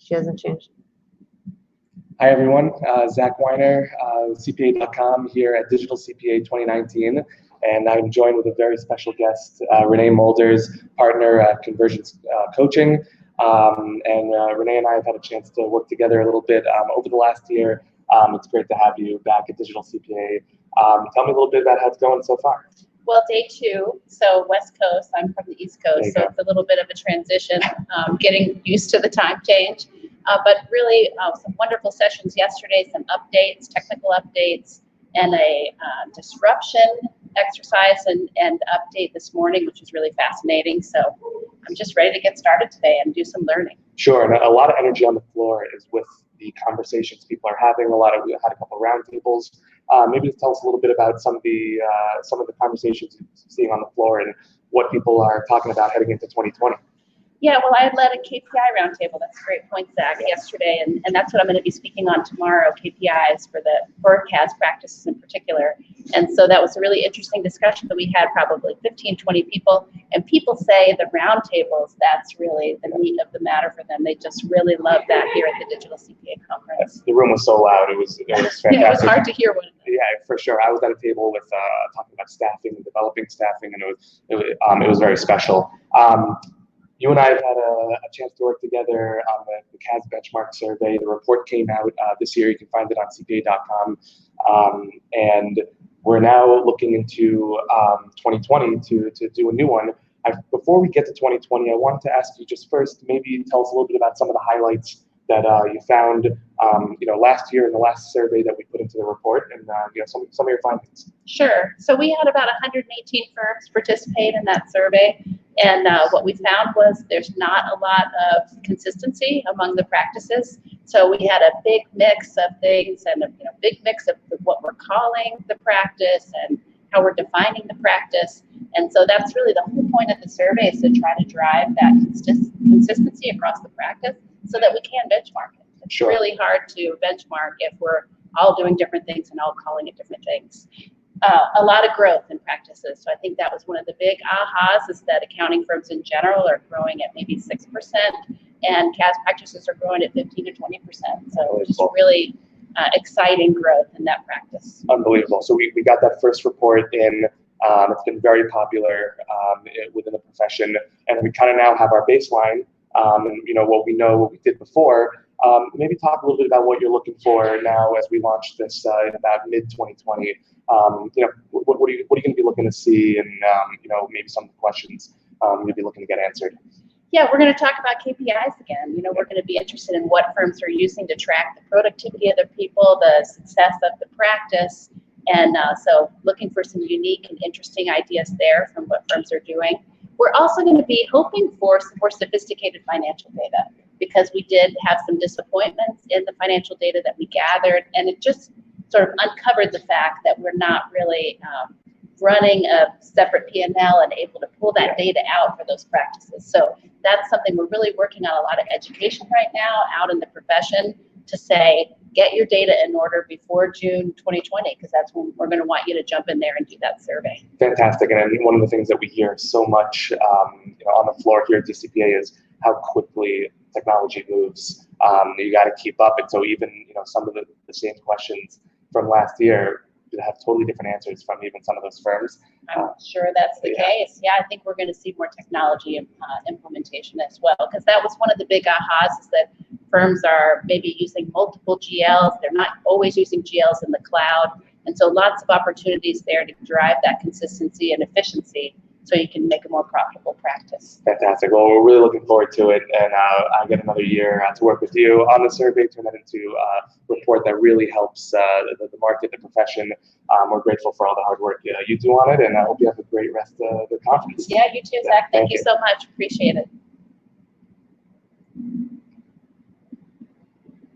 She hasn't changed. Hi everyone, Zach Weiner, CPA.com here at Digital CPA 2019, and I'm joined with a very special guest, Renee Moelders, partner at Conversions Coaching. Renee and I have had a chance to work together a little bit over the last year. It's great to have you back at Digital CPA. Tell me a little bit about how it's going so far. Well, day 2, so West Coast, I'm from the East Coast, so it's a little bit of a transition, getting used to the time change. But really some wonderful sessions yesterday, some updates, technical updates, and a disruption exercise and update this morning, which is really fascinating. So I'm just ready to get started today and do some learning. Sure, and a lot of energy on the floor is with the conversations people are having. We had a couple of roundtables. Maybe tell us a little bit about some of the conversations you're seeing on the floor and what people are talking about heading into 2020. Yeah, well, I led a KPI roundtable. That's a great point, Zach, yesterday, and that's what I'm going to be speaking on tomorrow, KPIs for CAS practices in particular. And so that was a really interesting discussion that we had, probably 15, 20 people, and people say the roundtables, that's really the meat of the matter for them. They just really love that here at the Digital CPA conference. The room was so loud. It was fantastic. Yeah, it was hard to hear one. Yeah, for sure. I was at a table with talking about staffing and developing staffing, and it was very special. You and I have had a chance to work together on the CAS Benchmark Survey. The report came out this year. You can find it on CPA.com. And we're now looking into 2020 to do a new one. Before we get to 2020, I wanted to ask you just first, maybe tell us a little bit about some of the highlights that you found last year in the last survey that we put into the report, and some of your findings. Sure. So we had about 118 firms participate in that survey. And what we found was there's not a lot of consistency among the practices. So we had a big mix of things and a big mix of what we're calling the practice and how we're defining the practice. And so that's really the whole point of the survey, is to try to drive that consistency across the practice so that we can benchmark it. It's really hard to benchmark if we're all doing different things and all calling it different things. A lot of growth in practices. So I think that was one of the big ahas, is that accounting firms in general are growing at maybe 6%, and CAS practices are growing at 15 to 20%. So it's really exciting growth in that practice. Unbelievable. So we got that first report in. It's been very popular within the profession, and we kind of now have our baseline. What we did before. Maybe talk a little bit about what you're looking for now as we launch this in about mid-2020. What are you going to be looking to see, and maybe some of the questions you'll be looking to get answered. Yeah, we're going to talk about KPIs again. We're going to be interested in what firms are using to track the productivity of their people, the success of the practice, and so looking for some unique and interesting ideas there from what firms are doing. We're also going to be hoping for some more sophisticated financial data, because we did have some disappointments in the financial data that we gathered, and it just sort of uncovered the fact that we're not really running a separate P&L and able to pull that data out for those practices. So that's something we're really working on, a lot of education right now out in the profession to say, get your data in order before June 2020, because that's when we're going to want you to jump in there and do that survey. Fantastic. And one of the things that we hear so much on the floor here at DCPA is how quickly technology moves. You got to keep up. And so even some of the same questions from last year have totally different answers from even some of those firms. I'm sure that's the case. Yeah, I think we're going to see more technology implementation as well, because that was one of the big ahas, is that firms are maybe using multiple GLs. They're not always using GLs in the cloud. And so lots of opportunities there to drive that consistency and efficiency so you can make a more profitable practice. Fantastic. Well, we're really looking forward to it, and I get another year to work with you on the survey, turn that into a report that really helps the market, the profession. We're grateful for all the hard work you do on it, and I hope you have a great rest of the conference. Yeah, you too, Zach. Thank you so much. Appreciate it.